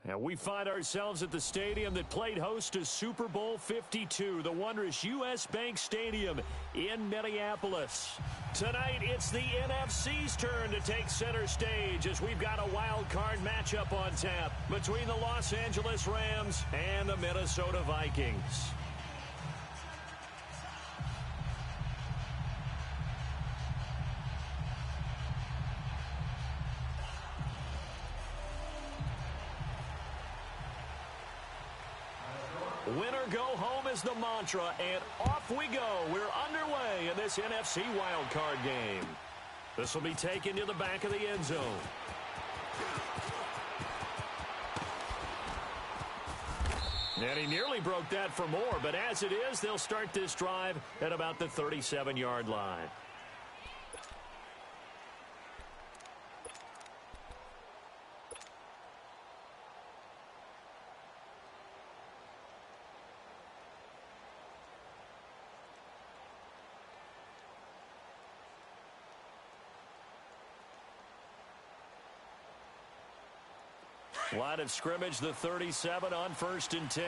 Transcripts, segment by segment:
And we find ourselves at the stadium that played host to Super Bowl 52, the wondrous U.S. Bank Stadium in Minneapolis. Tonight, it's the NFC's turn to take center stage as we've got a wild card matchup on tap between the Los Angeles Rams and the Minnesota Vikings. Winner go home is the mantra, and off we go. We're underway in this NFC wildcard game. This will be taken to the back of the end zone. And he nearly broke that for more, but as it is, they'll start this drive at about the 37-yard line. Line of scrimmage, the 37 on 1st and 10.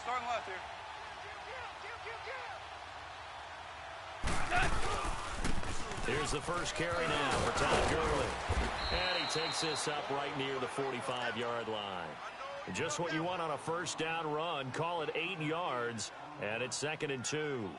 Starting left here. Here's the first carry now for Todd Gurley. And he takes this up right near the 45-yard line. Just what you want on a first down run. Call it 8 yards, and it's 2nd and 2.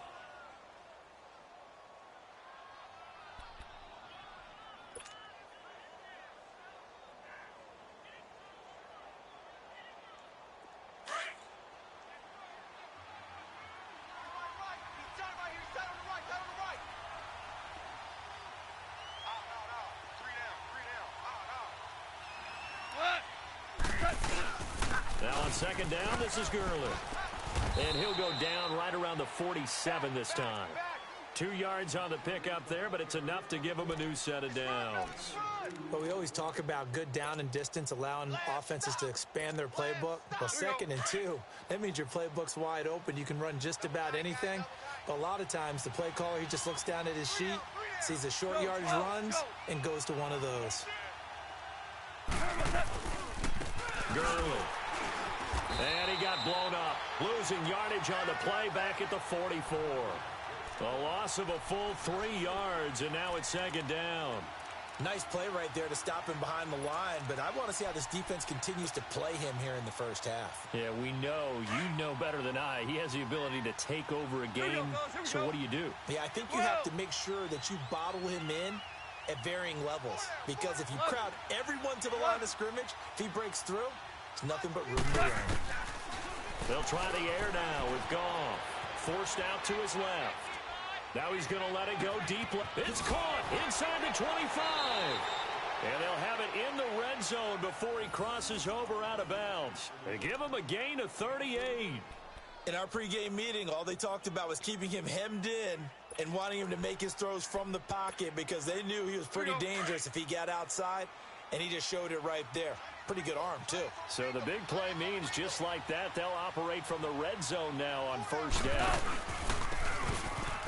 Now on 2nd down, this is Gurley. And he'll go down right around the 47 this time. 2 yards on the pickup there, but it's enough to give him a new set of downs. Well, we always talk about good down and distance, allowing offenses to expand their playbook. Well, 2nd and 2, that means your playbook's wide open. You can run just about anything. But a lot of times, the play caller, he just looks down at his sheet, sees the short yardage runs, and goes to one of those. Gurley. And he got blown up. Losing yardage on the play back at the 44. A loss of a full 3 yards, and now it's 2nd down. Nice play right there to stop him behind the line, but I want to see how this defense continues to play him here in the first half. Yeah, we know. You know better than I. He has the ability to take over a game, so what do you do? Yeah, I think you have to make sure that you bottle him in at varying levels, because if you crowd everyone to the line of scrimmage, if he breaks through, it's nothing but room to run. They'll try the air now with Goff. Forced out to his left. Now he's going to let it go deep. It's caught inside the 25. And they'll have it in the red zone before he crosses over out of bounds. They give him a gain of 38. In our pregame meeting, all they talked about was keeping him hemmed in and wanting him to make his throws from the pocket because they knew he was pretty dangerous if he got outside, and he just showed it right there. Pretty good arm, too. So the big play means just like that, they'll operate from the red zone now on 1st down.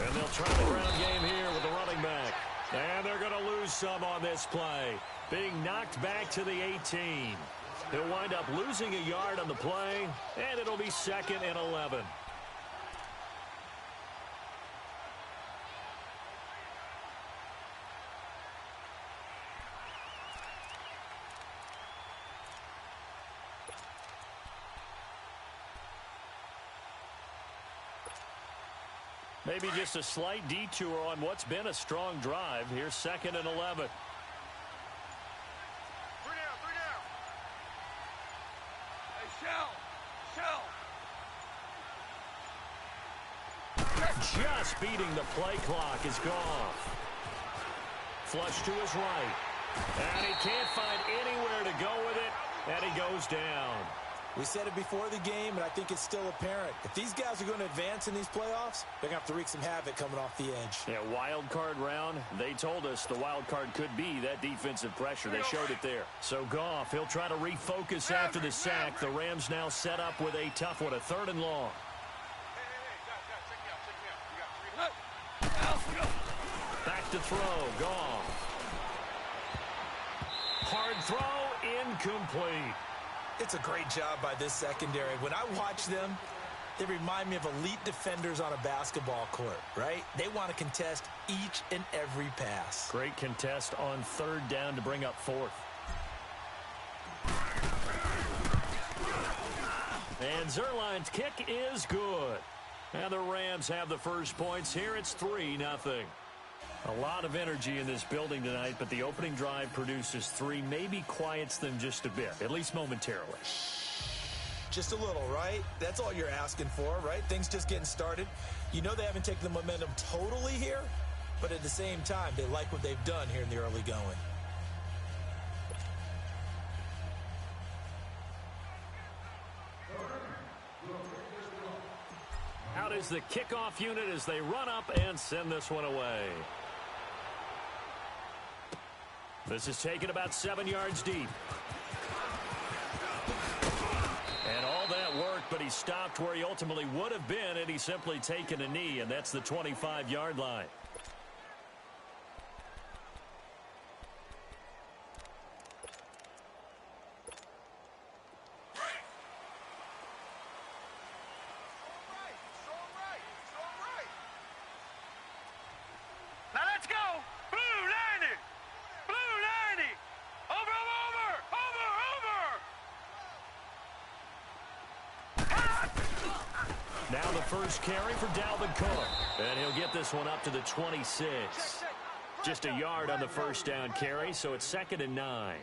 And they'll try the ground game here with the running back. And they're going to lose some on this play. Being knocked back to the 18. He'll wind up losing a yard on the play, and it'll be 2nd and 11. Maybe just a slight detour on what's been a strong drive. Here's 2nd and 11. Just beating the play clock is Goff. Flush to his right. And he can't find anywhere to go with it, and he goes down. We said it before the game, and I think it's still apparent. If these guys are going to advance in these playoffs, they're going to have to wreak some havoc coming off the edge. Yeah, wild card round. They told us the wild card could be that defensive pressure. They showed it there. So Goff, he'll try to refocus after the sack. The Rams now set up with a tough one, a 3rd and long. left to throw. Gone. Hard throw, incomplete. It's a great job by this secondary. When I watch them, they remind me of elite defenders on a basketball court, right? They want to contest each and every pass. Great contest on third down to bring up fourth. And Zuerlein's kick is good. And the Rams have the first points here. It's 3-0. A lot of energy in this building tonight, but the opening drive produces 3. Maybe quiets them just a bit, at least momentarily. Just a little, right? That's all you're asking for, right? Things just getting started. You know they haven't taken the momentum totally here, but at the same time, they like what they've done here in the early going. Out is the kickoff unit as they run up and send this one away. This is taken about 7 yards deep. And all that worked, but he stopped where he ultimately would have been had he simply taken a knee, and that's the 25-yard line. Now the first carry for Dalvin Cook. And he'll get this one up to the 26. Just a yard on the first down carry, so it's 2nd and 9.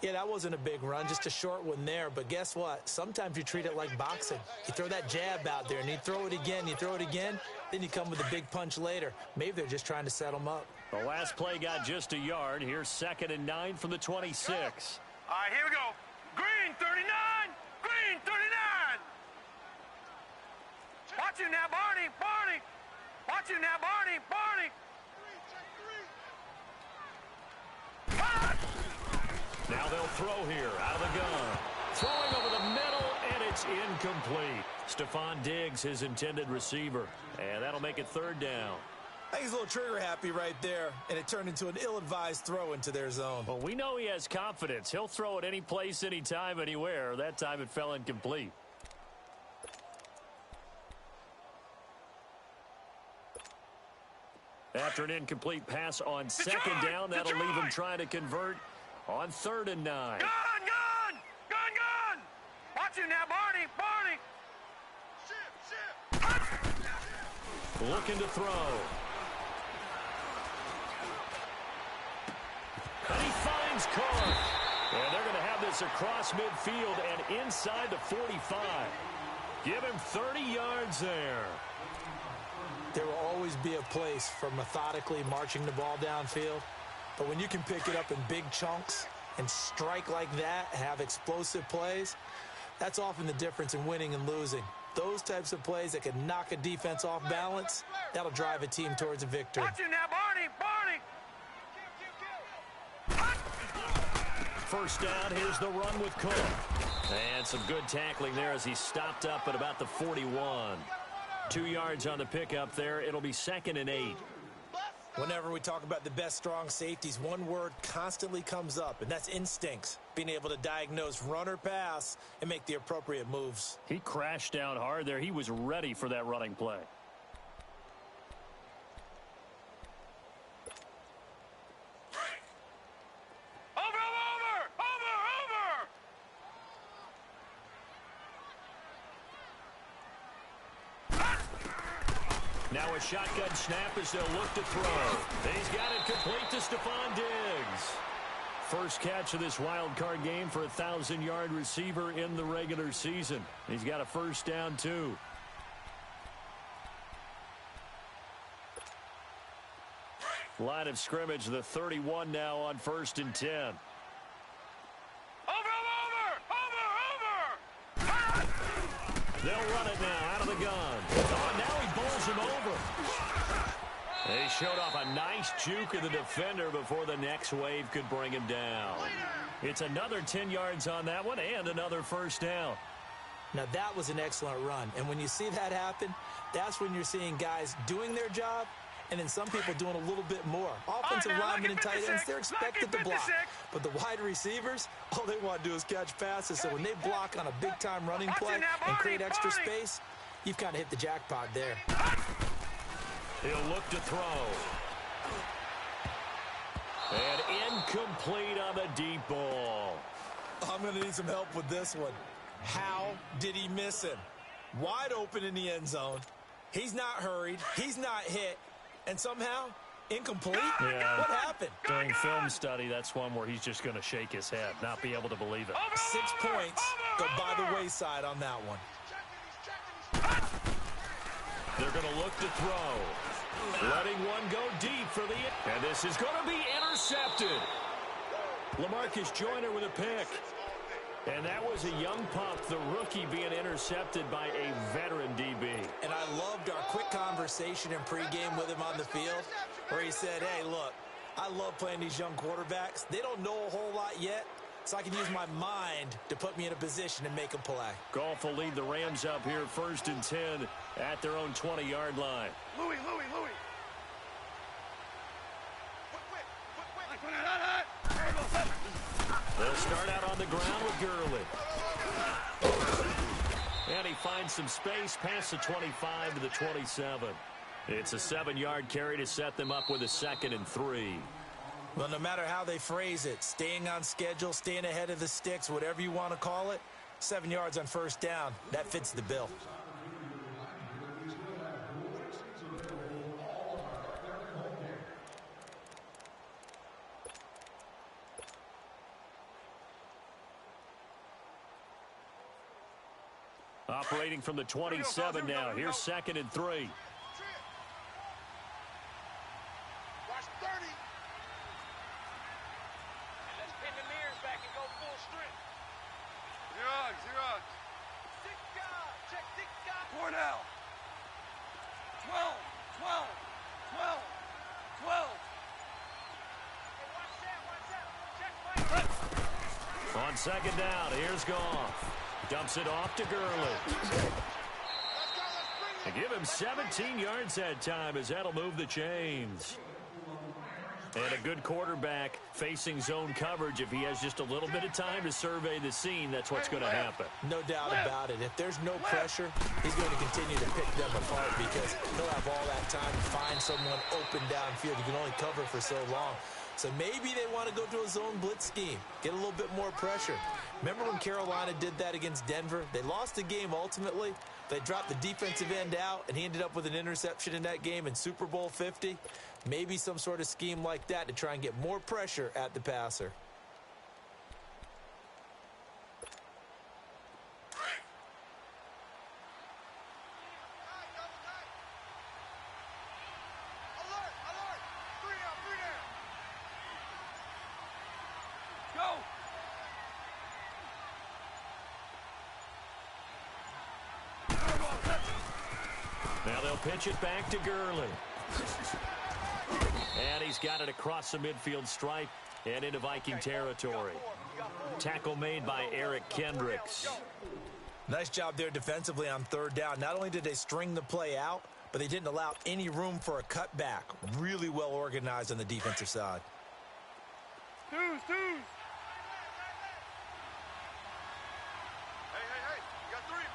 Yeah, that wasn't a big run, just a short one there. But guess what? Sometimes you treat it like boxing. You throw that jab out there, and you throw it again, then you come with a big punch later. Maybe they're just trying to set them up. The last play got just a yard. Here's 2nd and 9 from the 26. All right, here we go. Green, 39. Green, 39. Watch you now, Barney. Barney. Watch you now, Barney. Barney. Now they'll throw here out of the gun. Throwing over the middle, and it's incomplete. Stephon Diggs, his intended receiver. And that'll make it 3rd down. I think he's a little trigger happy right there, and it turned into an ill-advised throw into their zone. Well, we know he has confidence. He'll throw it any place, anytime, anywhere. That time it fell incomplete. After an incomplete pass on 2nd down, that'll leave him trying to convert on 3rd and 9. Gun, gun! Gun, gun! Watch you now, Barney! Barney! Ship! Looking to throw. And he finds Cook. And they're going to have this across midfield and inside the 45. Give him 30 yards there. There will always be a place for methodically marching the ball downfield. But when you can pick it up in big chunks and strike like that, have explosive plays, that's often the difference in winning and losing. Those types of plays that can knock a defense off balance, that'll drive a team towards a victory. Watch you now, Barney! Barney! First down, here's the run with Cook. And some good tackling there as he stopped up at about the 41. 2 yards on the pickup there. It'll be 2nd and 8. Whenever we talk about the best strong safeties, one word constantly comes up, and that's instincts. Being able to diagnose run or pass and make the appropriate moves. He crashed down hard there. He was ready for that running play. Now a shotgun snap as they'll look to throw. He's got it complete to Stephon Diggs. First catch of this wild card game for a 1,000-yard receiver in the regular season. He's got a first down, too. Line of scrimmage, the 31 now on 1st and 10. They'll run it now out of the gun. Oh, now he bowls him over. They showed off a nice juke of the defender before the next wave could bring him down. It's another 10 yards on that one and another first down. Now that was an excellent run. And when you see that happen, that's when you're seeing guys doing their job And then some people doing a little bit more. Offensive linemen and tight ends, they're expected to block. But the wide receivers, all they want to do is catch passes. So when they block on a big-time running play and create extra space, you've kind of hit the jackpot there. He'll look to throw. And incomplete on the deep ball. I'm going to need some help with this one. How did he miss him? Wide open in the end zone. He's not hurried. He's not hit. And somehow, incomplete? Yeah. What happened? During film study, that's one where he's just going to shake his head, not be able to believe it. 6 points go by the wayside on that one. They're going to look to throw. Letting one go deep for the... And this is going to be intercepted. LaMarcus Joyner with a pick. And that was a young pup, the rookie, being intercepted by a veteran DB. And I loved our quick conversation in pregame with him on the field where he said, hey, look, I love playing these young quarterbacks. They don't know a whole lot yet, so I can use my mind to put me in a position to make a play. Goff will lead the Rams up here 1st and 10 at their own 20-yard line. Louis. They'll start out on the ground with Gurley. And he finds some space past the 25 to the 27. It's a 7-yard carry to set them up with a 2nd and 3. Well, no matter how they phrase it, staying on schedule, staying ahead of the sticks, whatever you want to call it, 7 yards on 1st down, that fits the bill. Operating from the 27 now. Here's 2nd and 3. Watch 30. Let's pin the mirrors back and go full strength. Zero. Check 6 guys. Cornell. 12. Hey, watch that. Check. On 2nd down, here's Goff. Dumps it off to Gurley. They give him 17 yards that time as that'll move the chains. And a good quarterback facing zone coverage. If he has just a little bit of time to survey the scene, that's what's going to happen. No doubt about it. If there's no pressure, he's going to continue to pick them apart because he'll have all that time to find someone open downfield. You can only cover for so long. So maybe they want to go to a zone blitz scheme, get a little bit more pressure. Remember when Carolina did that against Denver? They lost the game ultimately. They dropped the defensive end out, and he ended up with an interception in that game in Super Bowl 50. Maybe some sort of scheme like that to try and get more pressure at the passer. Now they'll pitch it back to Gurley. And he's got it across the midfield stripe and into Viking territory. Tackle made by Eric Kendricks. Nice job there defensively on 3rd down. Not only did they string the play out, but they didn't allow any room for a cutback. Really well organized on the defensive side. Twos. Hey. You got three.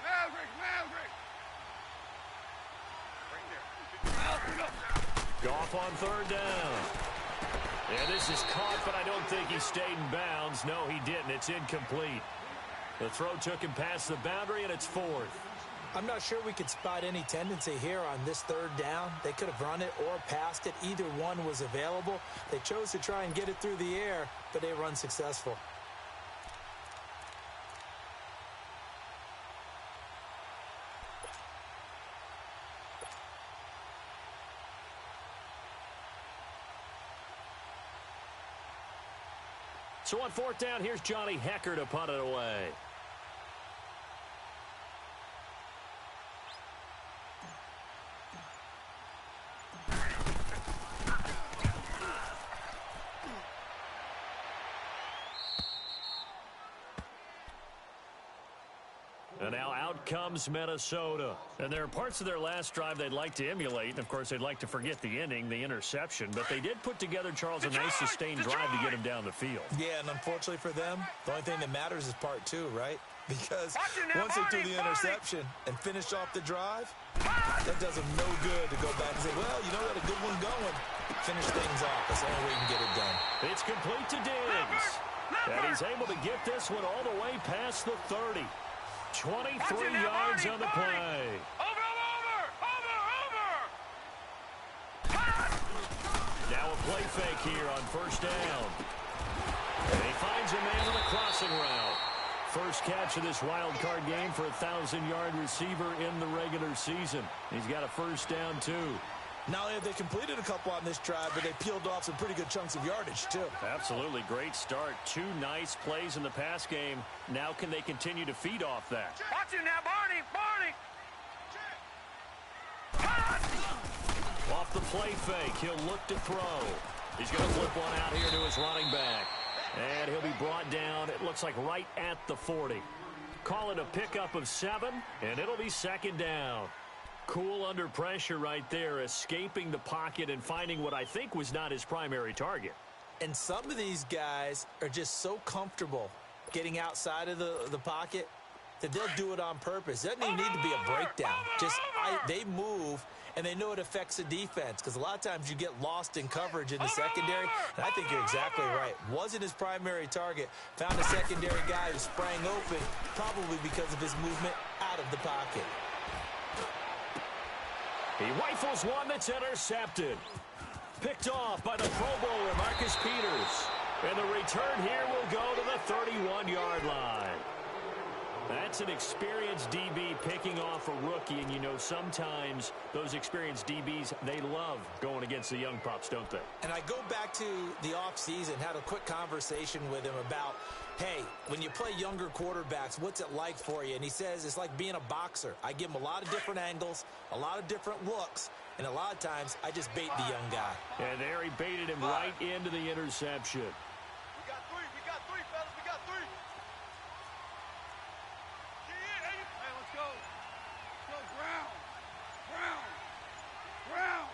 Maverick. Goff on 3rd down. And this is caught, but I don't think he stayed in bounds. No, he didn't. It's incomplete. The throw took him past the boundary, and it's 4th. I'm not sure we could spot any tendency here on this 3rd down. They could have run it or passed it. Either one was available. They chose to try and get it through the air, but they were unsuccessful. So on 4th down, here's Johnny Hekker to punt it away. And now out comes Minnesota. And there are parts of their last drive they'd like to emulate. And, of course, they'd like to forget the inning, the interception. But they did put together, Charles, a nice sustained drive to get him down the field. Yeah, and unfortunately for them, the only thing that matters is part two, right? Because once they threw the interception and finished off the drive, that does them no good to go back and say, well, you know, we had a good one going. Finish things off. That's the only way you can get it done. It's complete to Diggs. And he's able to get this one all the way past the 30. 23 yards on the play. Now a play fake here on first down. And he finds a man on the crossing route. First catch of this wild card game for a 1,000-yard receiver in the regular season. He's got a first down, too. Not only have they completed a couple on this drive, but they peeled off some pretty good chunks of yardage, too. Absolutely. Great start. 2 nice plays in the pass game. Now can they continue to feed off that? Watch it now, Barney! Off the play fake, he'll look to throw. He's going to flip one out here to his running back. And he'll be brought down, it looks like right at the 40. Call it a pickup of 7, and it'll be second down. Cool under pressure right there, escaping the pocket and finding what I think was not his primary target. And some of these guys are just so comfortable getting outside of the pocket that they'll do it on purpose. It doesn't even need to be a breakdown. They move, and they know it affects the defense because a lot of times you get lost in coverage in the secondary, and I think you're exactly right. Wasn't his primary target. Found a secondary guy who sprang open, probably because of his movement out of the pocket. He rifles one that's intercepted. Picked off by the Pro Bowler, Marcus Peters. And the return here will go to the 31-yard line. That's an experienced DB picking off a rookie, and you know sometimes those experienced DBs, they love going against the young pups, don't they? And I go back to the offseason, had a quick conversation with him about, hey, when you play younger quarterbacks, what's it like for you? And he says it's like being a boxer. I give him a lot of different angles, a lot of different looks, and a lot of times I just bait the young guy. And there he baited him right into the interception. We got three, fellas, we got 3. Hey, let's go. Brown.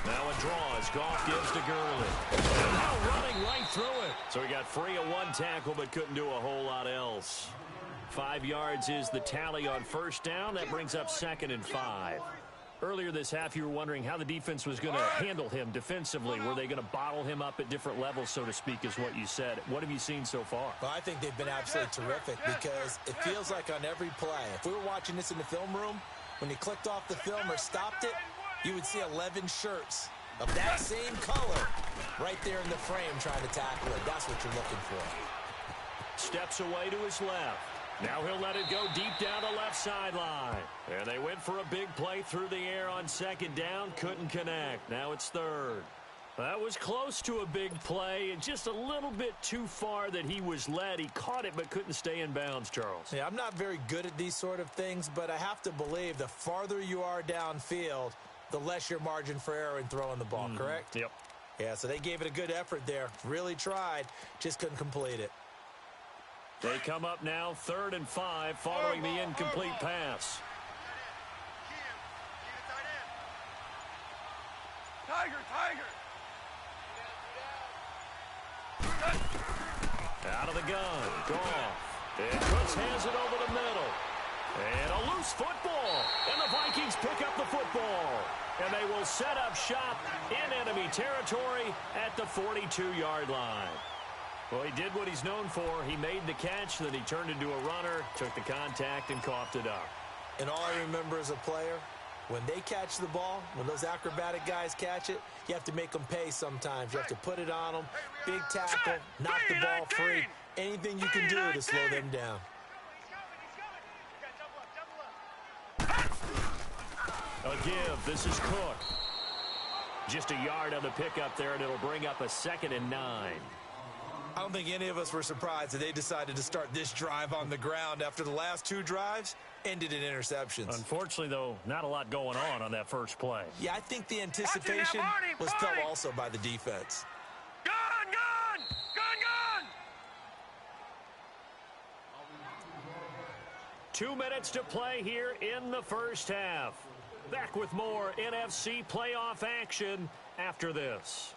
Now a draw as Goff gives to Gurley. And now running right through it. So he got free of 1 tackle but couldn't do a whole lot else. 5 yards is the tally on first down. That brings up 2nd and 5. Earlier this half, you were wondering how the defense was going to handle him defensively. Were they going to bottle him up at different levels, so to speak, is what you said. What have you seen so far? Well, I think they've been absolutely terrific because it feels like on every play, if we were watching this in the film room, when he clicked off the film or stopped it, you would see 11 shirts of that same color right there in the frame trying to tackle it. That's what you're looking for. Steps away to his left. Now he'll let it go deep down the left sideline. And they went for a big play through the air on 2nd down. Couldn't connect. Now it's 3rd. That was close to a big play and just a little bit too far that he was led. He caught it but couldn't stay in bounds, Charles. Yeah, I'm not very good at these sort of things, but I have to believe the farther you are downfield, the less your margin for error in throwing the ball, correct? Yep. Yeah, so they gave it a good effort there. Really tried, just couldn't complete it. They come up now 3rd and 5 following the incomplete pass. Tiger. Out of the gun. Goff. And Cooks hands it over the middle. And a loose football. And the Vikings pick up the football. And they will set up shop in enemy territory at the 42-yard line. Well, he did what he's known for. He made the catch, then he turned into a runner, took the contact, and coughed it up. And all I remember as a player, when they catch the ball, when those acrobatic guys catch it, you have to make them pay sometimes. You have to put it on them, big tackle, knock the ball free. Anything you can do to slow them down. A give. This is Cook. Just a yard on the pickup there, and it'll bring up a 2nd and 9. I don't think any of us were surprised that they decided to start this drive on the ground after the last 2 drives ended in interceptions. Unfortunately, though, not a lot going on that first play. Yeah, I think the anticipation was felt also by the defense. Gun! 2 minutes to play here in the first half. Back with more NFC playoff action after this.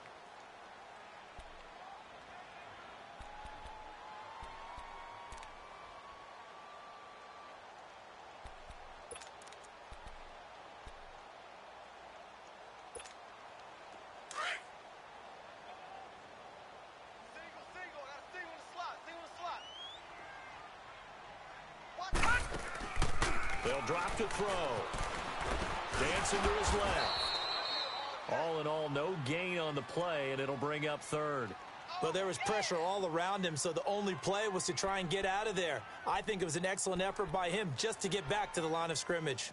They'll drop to throw. Dancing to his left. All in all, no gain on the play, and it'll bring up third. Well, there was pressure all around him, so the only play was to try and get out of there. I think it was an excellent effort by him just to get back to the line of scrimmage.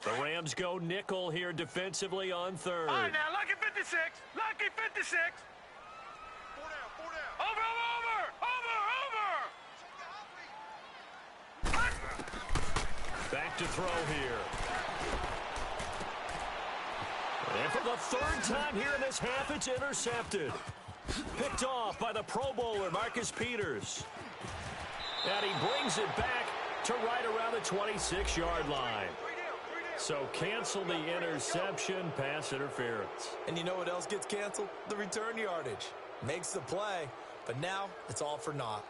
The Rams go nickel here defensively on third. All right, now, lucky 56. Lucky 56. Four down. Over. Back to throw here. And for the third time here in this half, it's intercepted. Picked off by the Pro Bowler, Marcus Peters. And he brings it back to right around the 26-yard line. So cancel the interception, pass interference. And you know what else gets canceled? The return yardage. Makes the play, but now it's all for naught.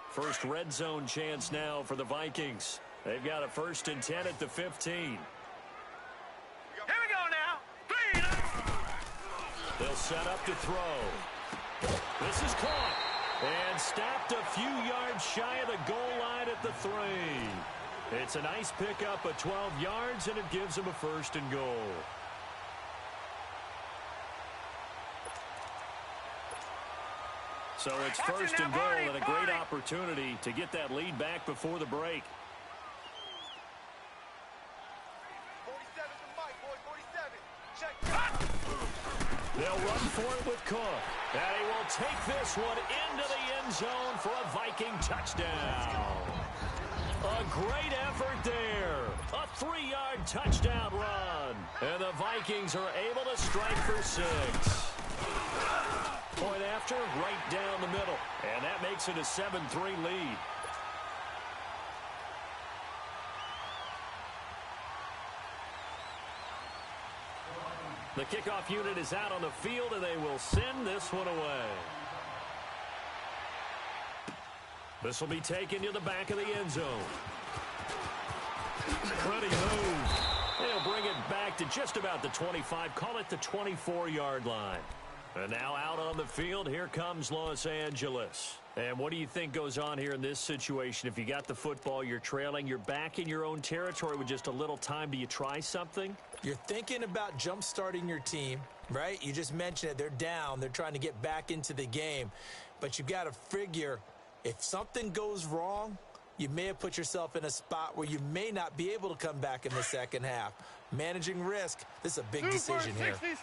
First red zone chance now for the Vikings. They've got a 1st and 10 at the 15. Here we go now. Clean. They'll set up to throw. This is caught and stopped a few yards shy of the goal line at the 3. It's a nice pickup of 12 yards, and it gives them a 1st and goal. So it's 1st and goal and a great opportunity to get that lead back before the break. 47 to Mike, boy, 47. Check. They'll run for it with Cook. And he will take this one into the end zone for a Viking touchdown. A great effort there. A 3-yard touchdown run. And the Vikings are able to strike for 6. Point after, right down the middle. And that makes it a 7-3 lead. The kickoff unit is out on the field, and they will send this one away. This will be taken to the back of the end zone. Pretty move. They'll bring it back to just about the 25. Call it the 24-yard line. And now out on the field, here comes Los Angeles. And what do you think goes on here in this situation? If you got the football, you're trailing, you're back in your own territory with just a little time. Do you try something? You're thinking about jump-starting your team, right? You just mentioned it. They're down. They're trying to get back into the game. But you've got to figure, if something goes wrong, you may have put yourself in a spot where you may not be able to come back in the second half. Managing risk, this is a big decision here. 66.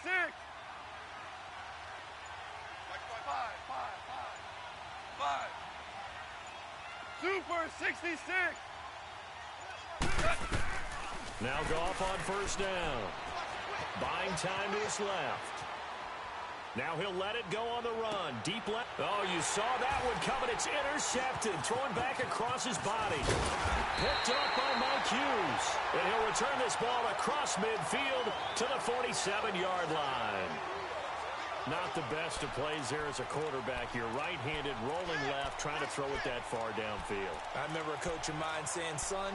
Five. Super 66. Now Goff on 1st down. Buying time to his left. Now he'll let it go on the run. Deep left. Oh, you saw that one coming. It's intercepted. Throwing back across his body. Picked up by Mike Hughes. And he'll return this ball across midfield to the 47-yard line. Not the best of plays there as a quarterback. You're right-handed, rolling left, trying to throw it that far downfield. I remember a coach of mine saying, son,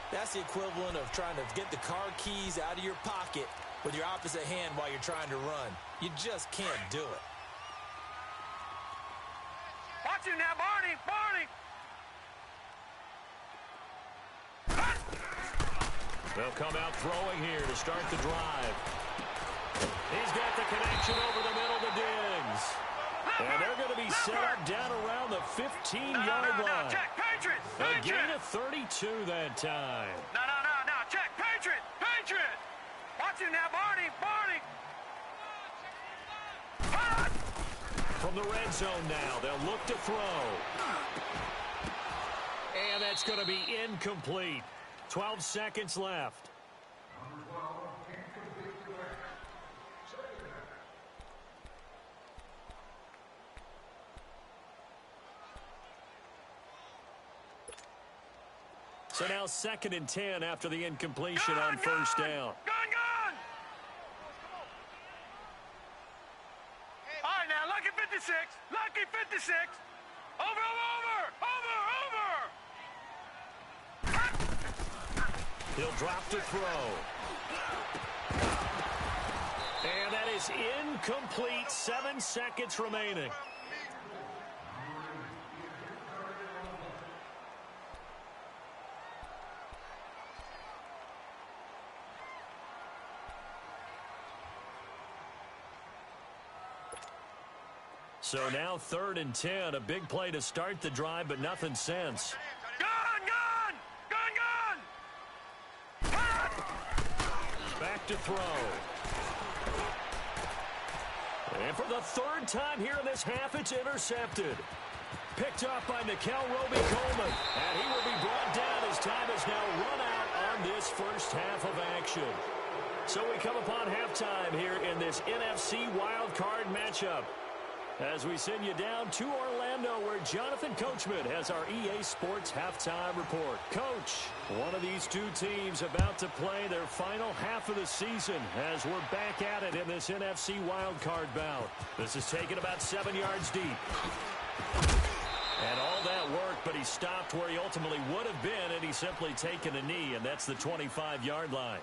that's the equivalent of trying to get the car keys out of your pocket with your opposite hand while you're trying to run. You just can't do it. Watch him now, Barney. They'll come out throwing here to start the drive. He's got the connection over the middle to Diggs. And they're going to be set up down around the 15-yard line. Check, Patriots. A gain of 32 that time. No. Check, Patriot. Watch him now, Barney. From the red zone now, they'll look to throw. And that's going to be incomplete. 12 seconds left. So now 2nd and 10 after the incompletion on first down. Gun! All right, now, lucky 56. Lucky 56. Over! He'll drop to throw. And that is incomplete. 7 seconds remaining. So now 3rd and 10. A big play to start the drive, but nothing since. Gun! Back to throw. And for the 3rd time here in this half, it's intercepted. Picked off by Nickell Robey-Coleman. And he will be brought down as time has now run out on this first half of action. So we come upon halftime here in this NFC wildcard matchup, as we send you down to Orlando, where Jonathan Coachman has our EA Sports halftime report. Coach, one of these two teams about to play their final half of the season as we're back at it in this NFC wildcard bout. This is taken about 7 yards deep. And all that work, but he stopped where he ultimately would have been, and he's simply taken a knee, and that's the 25-yard line.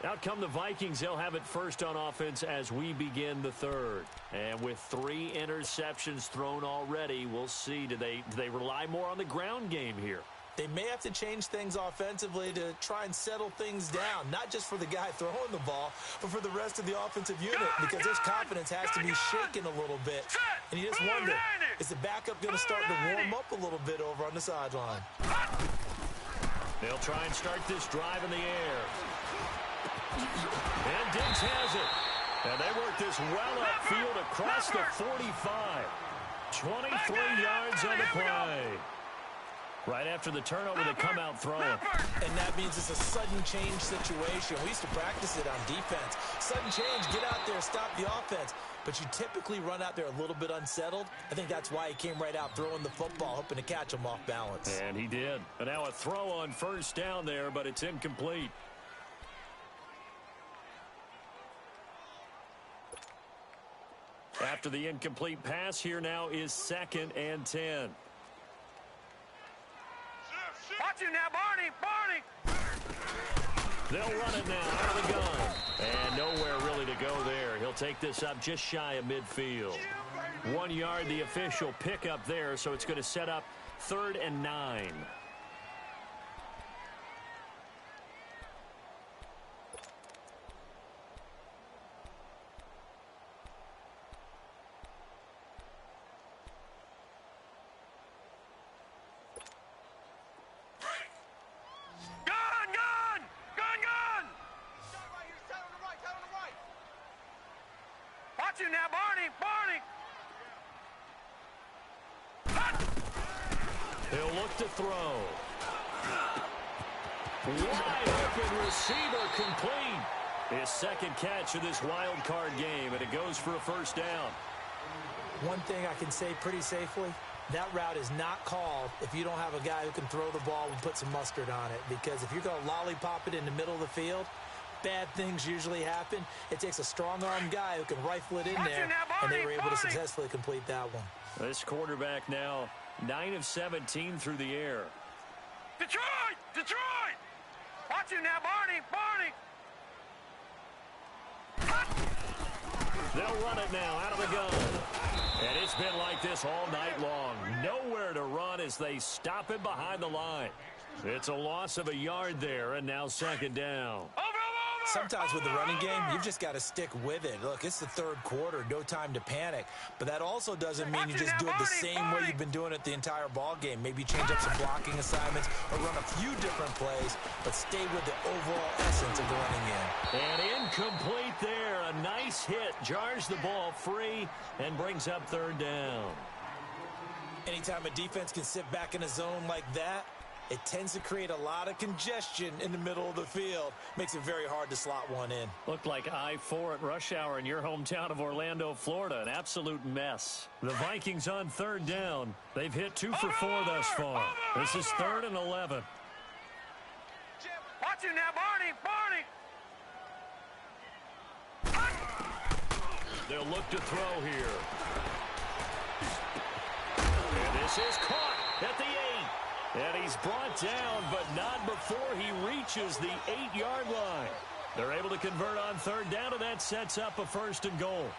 Out come the Vikings. They'll have it first on offense as we begin the 3rd. And with 3 interceptions thrown already, we'll see. Do they rely more on the ground game here? They may have to change things offensively to try and settle things down, not just for the guy throwing the ball, but for the rest of the offensive unit, because his confidence has to be shaken a little bit. And you just wonder, is the backup going to start to warm up a little bit over on the sideline? They'll try and start this drive in the air. And Diggs has it. And they work this well upfield across the 45. 23 yards on the play. Right after the turnover, they come out throwing. And that means it's a sudden change situation. We used to practice it on defense. Sudden change, get out there, stop the offense. But you typically run out there a little bit unsettled. I think that's why he came right out throwing the football, hoping to catch him off balance. And he did. And now a throw on first down there, but it's incomplete. After the incomplete pass, here now is 2nd and 10. Watch him now, Barney! They'll run it now out of the gun. And nowhere really to go there. He'll take this up just shy of midfield. 1 yard, the official pickup there, so it's going to set up 3rd and 9. Now, Barney! He'll look to throw. Wide open receiver complete. His 2nd catch of this wild card game, and it goes for a first down. One thing I can say pretty safely, that route is not called if you don't have a guy who can throw the ball and put some mustard on it. Because if you're going to lollipop it in the middle of the field, bad things usually happen. It takes a strong-armed guy who can rifle it in there, and they were able to successfully complete that one. This quarterback now 9 of 17 through the air. Detroit! Watch him now, Barney! They'll run it now out of the gun. And it's been like this all night long. Nowhere to run as they stop him behind the line. It's a loss of a yard there, and now 2nd down. Sometimes with the running game, you've just got to stick with it. Look, it's the 3rd quarter, no time to panic. But that also doesn't mean you just do it the same way you've been doing it the entire ball game. Maybe change up some blocking assignments or run a few different plays, but stay with the overall essence of the running game. And incomplete there. A nice hit. Jars the ball free and brings up 3rd down. Anytime a defense can sit back in a zone like that, it tends to create a lot of congestion in the middle of the field. Makes it very hard to slot one in. Looked like I-4 at rush hour in your hometown of Orlando, Florida. An absolute mess. The Vikings on third down. They've hit 2 for 4 thus far. This is 3rd and 11. Watch him now, Barney! They'll look to throw here. And this is caught at the 8. And he's brought down, but not before he reaches the 8-yard line. They're able to convert on third down, and that sets up a 1st and goal.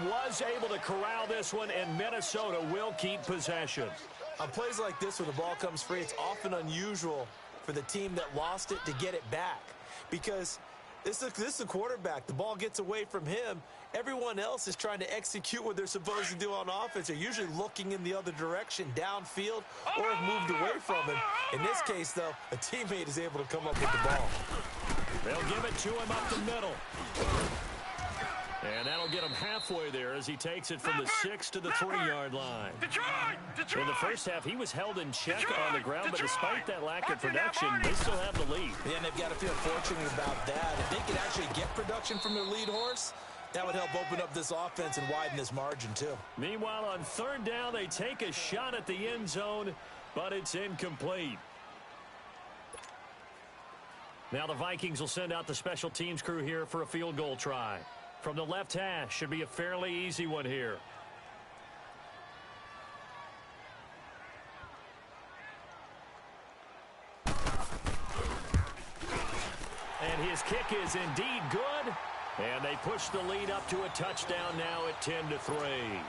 Was able to corral this one, and Minnesota will keep possession. On plays like this where the ball comes free, it's often unusual for the team that lost it to get it back, because this is a quarterback. The ball gets away from him. Everyone else is trying to execute what they're supposed to do on offense. They're usually looking in the other direction, downfield, or have moved away from him. In this case, though, a teammate is able to come up with the ball. They'll give it to him up the middle. And that'll get him halfway there as he takes it from the 6 to the 3-yard line. In the first half, he was held in check on the ground, but despite that lack of production, they still have the lead. Yeah, and they've got to feel fortunate about that. If they could actually get production from their lead horse, that would help open up this offense and widen this margin, too. Meanwhile, on third down, they take a shot at the end zone, but it's incomplete. Now the Vikings will send out the special teams crew here for a field goal try. From the left hash, should be a fairly easy one here. And his kick is indeed good. And they push the lead up to a touchdown now at 10-3.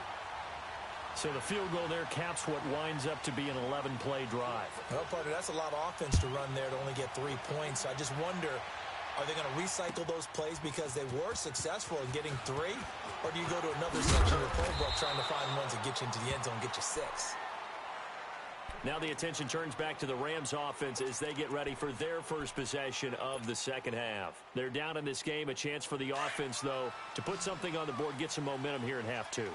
So the field goal there caps what winds up to be an 11-play drive. Well, partner, that's a lot of offense to run there to only get 3 points. I just wonder, are they going to recycle those plays because they were successful in getting 3? Or do you go to another section of the playbook trying to find ones that get you into the end zone and get you 6? Now the attention turns back to the Rams offense as they get ready for their first possession of the second half. They're down in this game. A chance for the offense, though, to put something on the board, get some momentum here in half 2.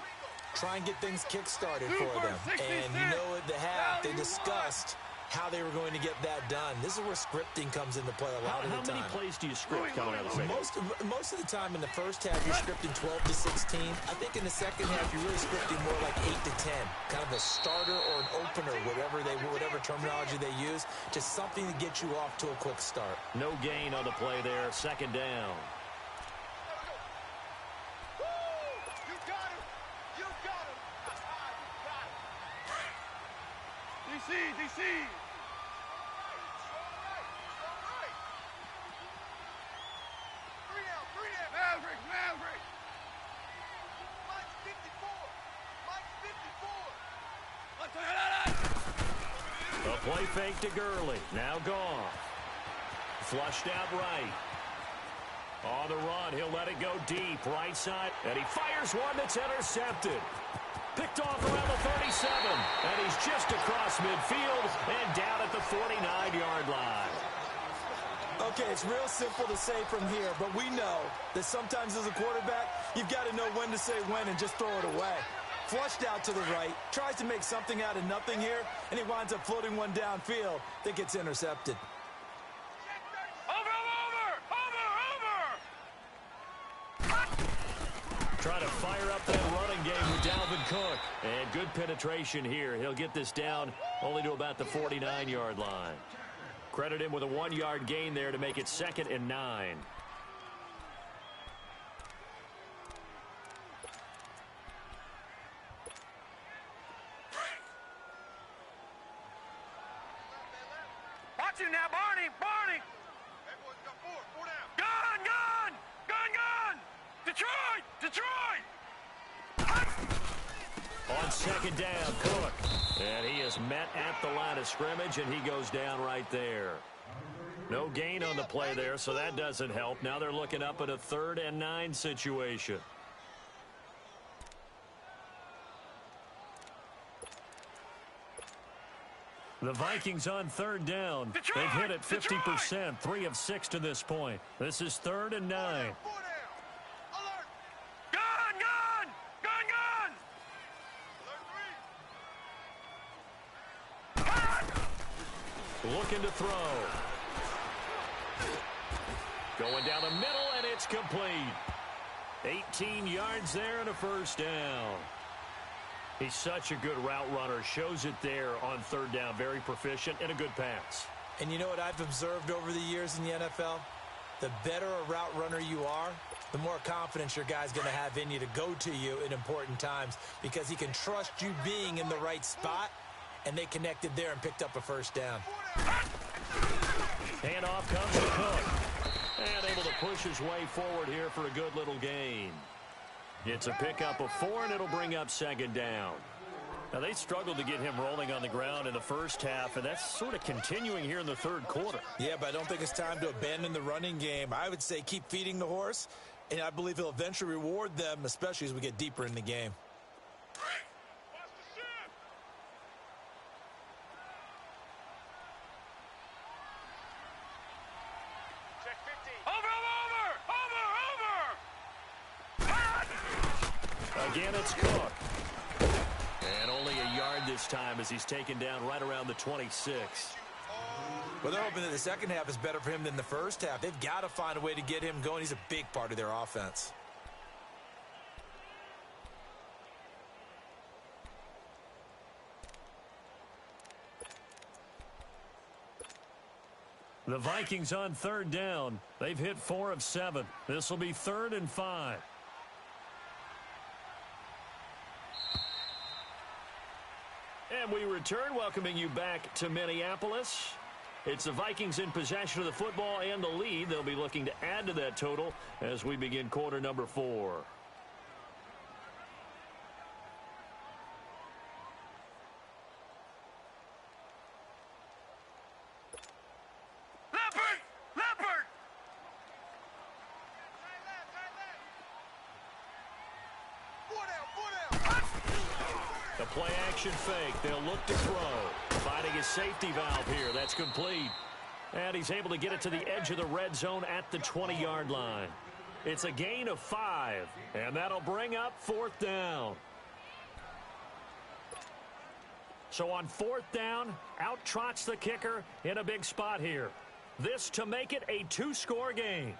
Try and get things kick-started for them. And you know at the half, they discussed how they were going to get that done. This is where scripting comes into play a lot of the time. How many plays do you script coming out of the second? Most of the time in the first half, you're scripting 12 to 16. I think in the second half, you're really scripting more like 8 to 10. Kind of a starter or an opener, whatever terminology they use. Just something to get you off to a quick start. No gain on the play there. Second down. DC! Maverick! Mike's 54! A play fake to Gurley. Now gone. Flushed out right. On the run, he'll let it go deep. Right side, and he fires one that's intercepted. Picked off around the 37, and he's just across midfield and down at the 49-yard line. Okay, it's real simple to say from here, but we know that sometimes as a quarterback, you've got to know when to say when and just throw it away. Flushed out to the right, tries to make something out of nothing here, and he winds up floating one downfield that gets intercepted. Trying to fire up that running game with Dalvin Cook. And good penetration here. He'll get this down only to about the 49-yard line. Credit him with a 1-yard gain there to make it 2nd and 9. Watch him now, Barney! Hey, boys, got 4 down. Gun! Detroit! On second down, Cook. And he is met at the line of scrimmage, and he goes down right there. No gain on the play there, so that doesn't help. Now they're looking up at a 3rd and 9 situation. The Vikings on 3rd down. They've hit it 50%, 3 of 6 to this point. This is 3rd and 9. Looking to throw. Going down the middle, and it's complete. 18 yards there and a 1st down. He's such a good route runner. Shows it there on 3rd down. Very proficient and a good pass. And you know what I've observed over the years in the NFL? The better a route runner you are, the more confidence your guy's going to have in you to go to you in important times because he can trust you being in the right spot, and they connected there and picked up a 1st down. Handoff comes to Cook. And able to push his way forward here for a good little gain. It's a pickup of 4, and it'll bring up 2nd down. Now, they struggled to get him rolling on the ground in the first half, and that's sort of continuing here in the 3rd quarter. Yeah, but I don't think it's time to abandon the running game. I would say keep feeding the horse, and I believe he'll eventually reward them, especially as we get deeper in the game. Again, it's Cook. And only a yard this time as he's taken down right around the 26. Well, they're hoping that the second half is better for him than the first half. They've got to find a way to get him going. He's a big part of their offense. The Vikings on 3rd down. They've hit 4 of 7. This will be 3rd and 5. And we return, welcoming you back to Minneapolis. It's the Vikings in possession of the football and the lead. They'll be looking to add to that total as we begin quarter number 4. The play action fake. They'll look to throw. Finding his safety valve here. That's complete. And he's able to get it to the edge of the red zone at the 20-yard line. It's a gain of 5. And that'll bring up 4th down. So on 4th down, out trots the kicker in a big spot here. This to make it a 2-score game.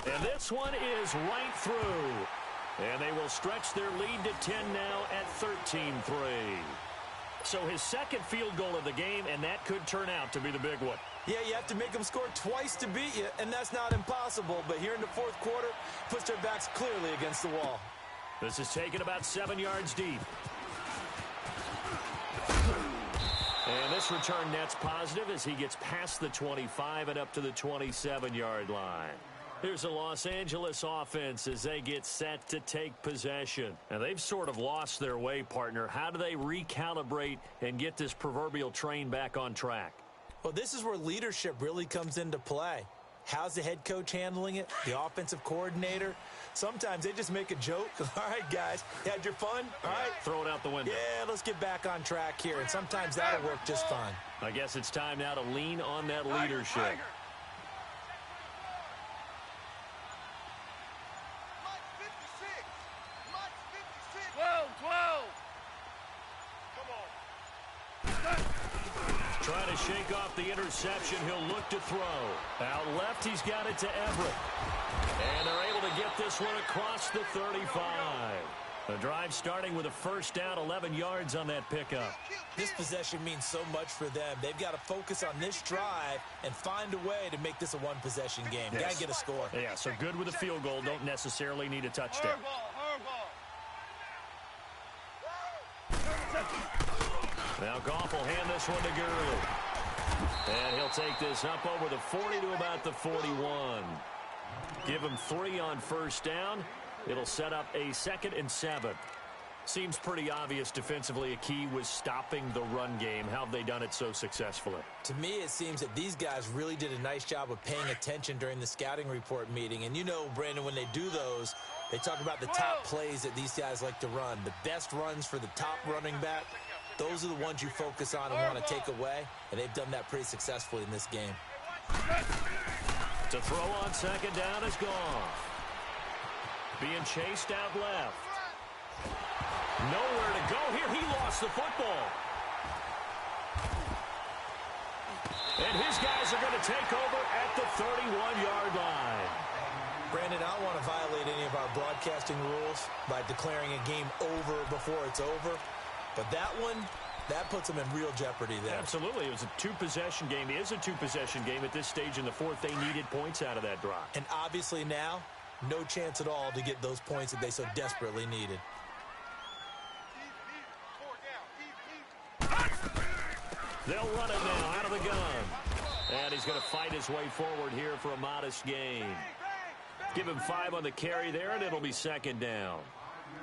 And this one is right through. And they will stretch their lead to 10 now at 13-3. So his second field goal of the game, and that could turn out to be the big one. Yeah, you have to make them score twice to beat you, and that's not impossible. But here in the 4th quarter, puts their backs clearly against the wall. This is taken about 7 yards deep. And this return net's positive as he gets past the 25 and up to the 27-yard line. Here's the Los Angeles offense as they get set to take possession. Now, they've sort of lost their way, partner. How do they recalibrate and get this proverbial train back on track? Well, this is where leadership really comes into play. How's the head coach handling it? The offensive coordinator? Sometimes they just make a joke. All right, guys, you had your fun? All right. Throw it out the window. Yeah, let's get back on track here. And sometimes that'll work just fine. I guess it's time now to lean on that leadership. Trying to shake off the interception. He'll look to throw. Out left, he's got it to Everett. And they're able to get this one across the 35. The drive starting with a 1st down, 11 yards on that pickup. This possession means so much for them. They've got to focus on this drive and find a way to make this a one-possession game. Yes. Got to get a score. Yeah, so good with a field goal. Don't necessarily need a touchdown. Now Goff will hand this one to Gurley. And he'll take this up over the 40 to about the 41. Give him 3 on 1st down. It'll set up a 2nd and 7. Seems pretty obvious defensively a key was stopping the run game. How have they done it so successfully? To me, it seems that these guys really did a nice job of paying attention during the scouting report meeting. And you know, Brandon, when they do those, they talk about the top plays that these guys like to run. The best runs for the top running back, those are the ones you focus on and want to take away. And they've done that pretty successfully in this game. To throw on second down is gone. Being chased out left. Nowhere to go here. He lost the football. And his guys are going to take over at the 31-yard line. Brandon, I don't want to violate any of our broadcasting rules by declaring a game over before it's over. But that one, that puts them in real jeopardy there. Absolutely. It was a two-possession game. It is a two-possession game at this stage in the fourth. They needed points out of that drive. And obviously now, no chance at all to get those points that they so desperately needed. They'll run it now out of the gun. And he's going to fight his way forward here for a modest gain. Give him 5 on the carry there, and it'll be second down.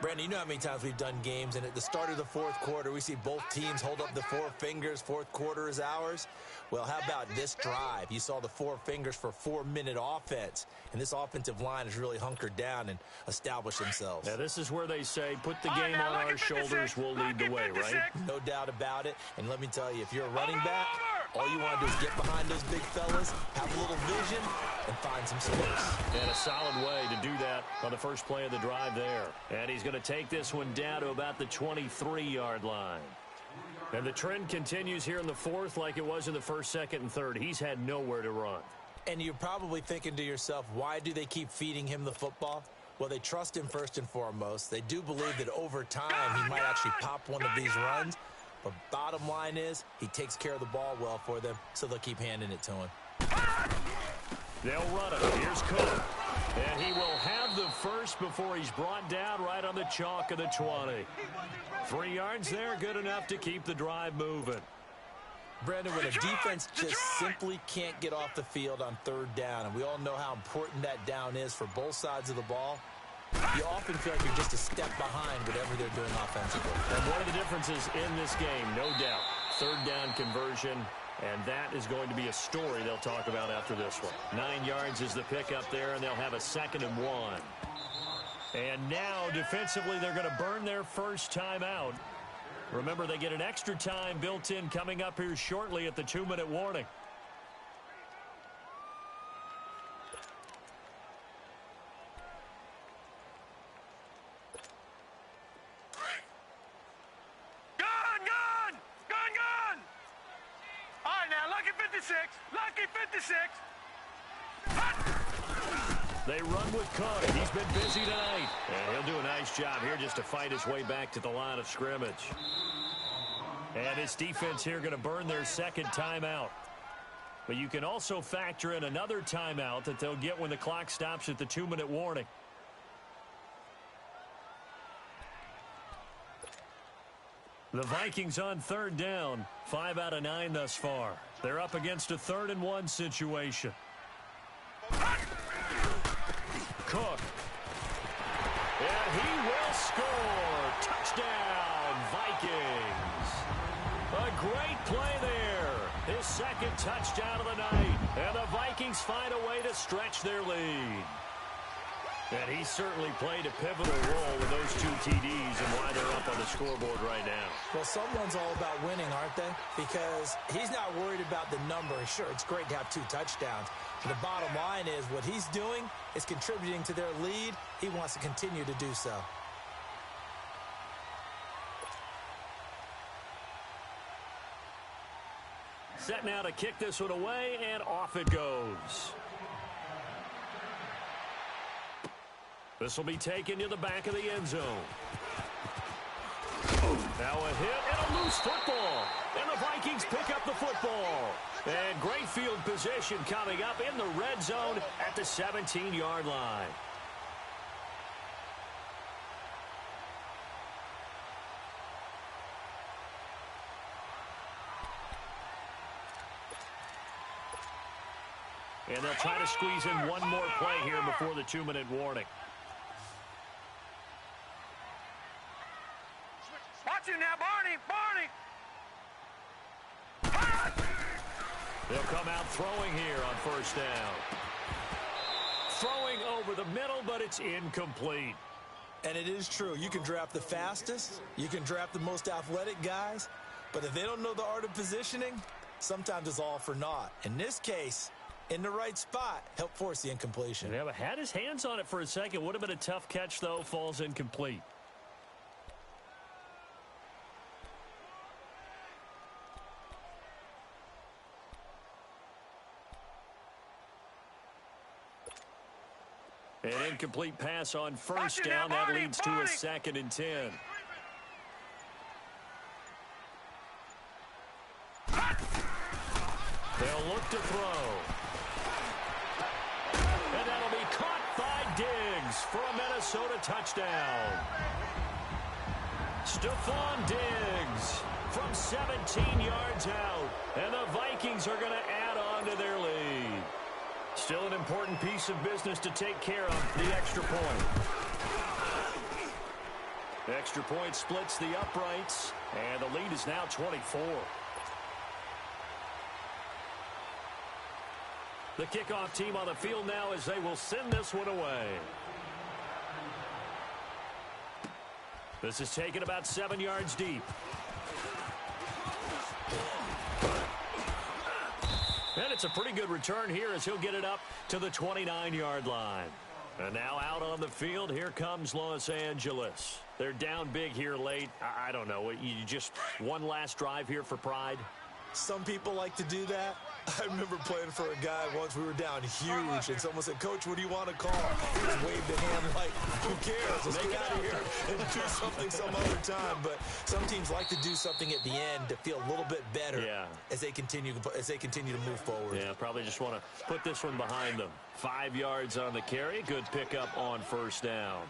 Brandon, you know how many times we've done games, and at the start of the fourth quarter, we see both teams hold up the 4 fingers, fourth quarter is ours. Well, how about this drive? You saw the 4 fingers for 4-minute offense, and this offensive line has really hunkered down and established themselves. Now, this is where they say, put the game on our shoulders, we'll lead the way, right? No doubt about it, and let me tell you, if you're a running back, all you want to do is get behind those big fellas, have a little vision, and find some space. And a solid way to do that on the first play of the drive there. And he's going to take this one down to about the 23-yard line. And the trend continues here in the fourth like it was in the first, second, and third. He's had nowhere to run. And you're probably thinking to yourself, why do they keep feeding him the football? Well, they trust him first and foremost. They do believe that over time he might actually pop one of these runs. But bottom line is, he takes care of the ball well for them, so they'll keep handing it to him. They'll run it. Here's Cook. And he will have the first before he's brought down right on the chalk of the 20. 3 yards there, good enough to keep the drive moving. Brandon, when a defense just simply can't get off the field on third down, and we all know how important that down is for both sides of the ball, you often feel like you're just a step behind whatever they're doing offensively. And one of the differences in this game, no doubt, third down conversion, and that is going to be a story they'll talk about after this one. 9 yards is the pickup there, and they'll have a 2nd and 1. And now, defensively, they're going to burn their first timeout. Remember, they get an extra time built in coming up here shortly at the 2-minute warning. Lucky 56. They run with Cook. He's been busy tonight. And he'll do a nice job here just to fight his way back to the line of scrimmage. And his defense here going to burn their 2nd timeout. But you can also factor in another timeout that they'll get when the clock stops at the 2-minute warning. The Vikings on third down, 5 out of 9 thus far. They're up against a 3rd and 1 situation. Cook. And he will score. Touchdown, Vikings. A great play there. His 2nd touchdown of the night. And the Vikings find a way to stretch their lead. And he certainly played a pivotal role with those 2 TDs and why they're up on the scoreboard right now. Well, someone's all about winning, aren't they? Because he's not worried about the number. Sure, it's great to have 2 touchdowns. But the bottom line is what he's doing is contributing to their lead. He wants to continue to do so. Set now to kick this one away, and off it goes. This will be taken to the back of the end zone. Now a hit and a loose football. And the Vikings pick up the football. And great field position coming up in the red zone at the 17-yard line. And they'll try to squeeze in one more play here before the 2-minute warning. first down. Throwing over the middle, but it's incomplete. And it is true. You can draft the fastest. You can draft the most athletic guys. But if they don't know the art of positioning, sometimes it's all for naught. In this case, in the right spot, help force the incompletion. Yeah, but had his hands on it for a second. Would have been a tough catch, though. Falls incomplete. An incomplete pass on first down. That leads to a 2nd and 10. They'll look to throw. And that'll be caught by Diggs for a Minnesota touchdown. Stephon Diggs from 17 yards out. And the Vikings are going to add on to their lead. Still an important piece of business to take care of, the extra point. The extra point splits the uprights, and the lead is now 24. The kickoff team on the field now as they will send this one away. This is taken about 7 yards deep. And it's a pretty good return here as he'll get it up to the 29-yard line. And now out on the field, here comes Los Angeles. They're down big here late. I don't know. You just one last drive here for pride? Some people like to do that. I remember playing for a guy once. We were down huge, and someone said, "Coach, what do you want to call?" He just waved a hand like, "Who cares? Let's get out of here and do something some other time." But some teams like to do something at the end to feel a little bit better as they continue to move forward. Yeah, probably just want to put this one behind them. 5 yards on the carry. Good pickup on first down.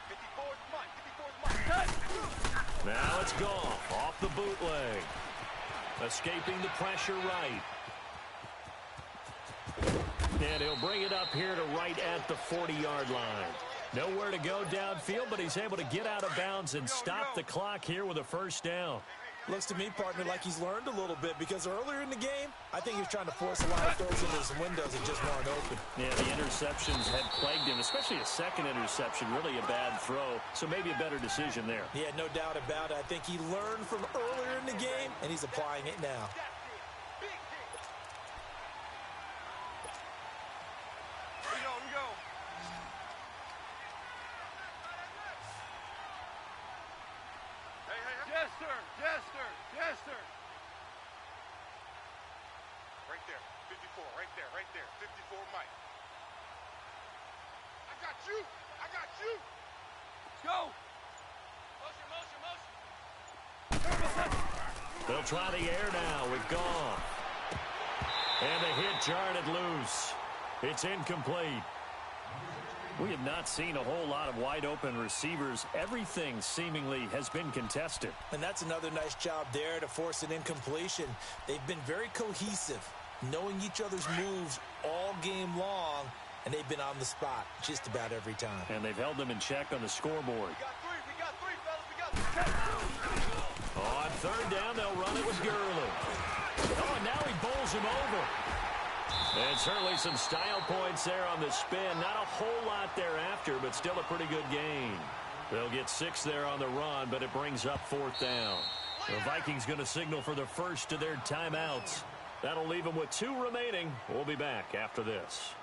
54's mine. Now it's Goff off the bootleg. Escaping the pressure right. And he'll bring it up here to right at the 40-yard line. Nowhere to go downfield, but he's able to get out of bounds and stop the clock here with a first down. Looks to me, partner, like he's learned a little bit, because earlier in the game, I think he was trying to force a lot of throws into some windows that just weren't open. Yeah, the interceptions had plagued him, especially a second interception, really a bad throw. So maybe a better decision there. Yeah, no doubt about it. I think he learned from earlier in the game, and he's applying it now. We go. Hey. Yes, sir. Right there. 54, right there. 54, Mike. I got you. Go. Motion. They'll try the air now with Goff. And the hit jarred it loose. It's incomplete. We have not seen a whole lot of wide-open receivers. Everything seemingly has been contested. And that's another nice job there to force an incompletion. They've been very cohesive, knowing each other's moves all game long, and they've been on the spot just about every time. And they've held them in check on the scoreboard. We got three, fellas. On third down, they'll run it with Gurley. Oh, and now he bowls him over. And certainly some style points there on the spin. Not a whole lot thereafter, but still a pretty good gain. They'll get 6 there on the run, but it brings up 4th down. The Vikings going to signal for the first of their timeouts. That'll leave them with 2 remaining. We'll be back after this.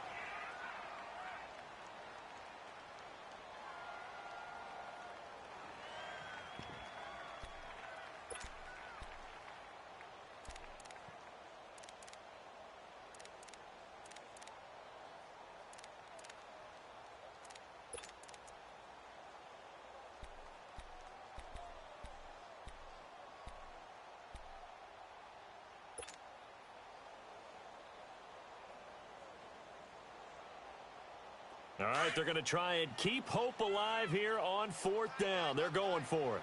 All right, they're going to try and keep hope alive here on 4th down. They're going for it.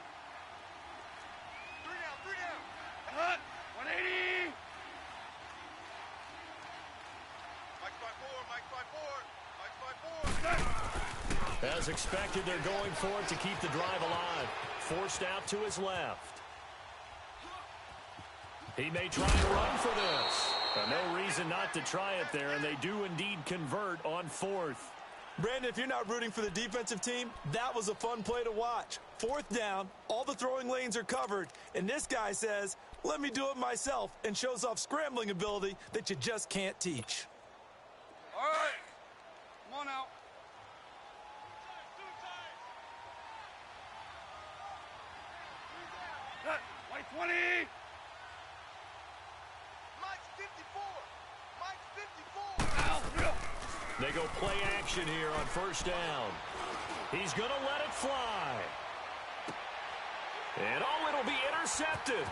3 down. 180. Mike's by 4. As expected, they're going for it to keep the drive alive. Forced out to his left. He may try to run for this. No reason not to try it there, and they do indeed convert on 4th. Brandon, if you're not rooting for the defensive team, that was a fun play to watch. 4th down, all the throwing lanes are covered, and this guy says, let me do it myself, and shows off scrambling ability that you just can't teach. All right. Come on out. White 20. Mike's 54. Mike's 54. Ow. They go play action here on 1st down. He's going to let it fly. And, it'll be intercepted.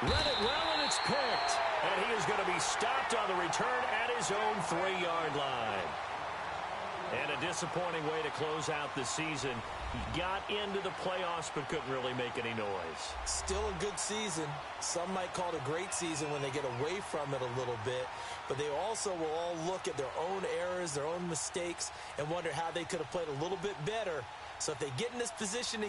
Read it well, and it's picked. And he is going to be stopped on the return at his own 3-yard line. And a disappointing way to close out the season. He got into the playoffs but couldn't really make any noise. Still a good season. Some might call it a great season when they get away from it a little bit. But they also will all look at their own errors, their own mistakes, and wonder how they could have played a little bit better. So if they get in this position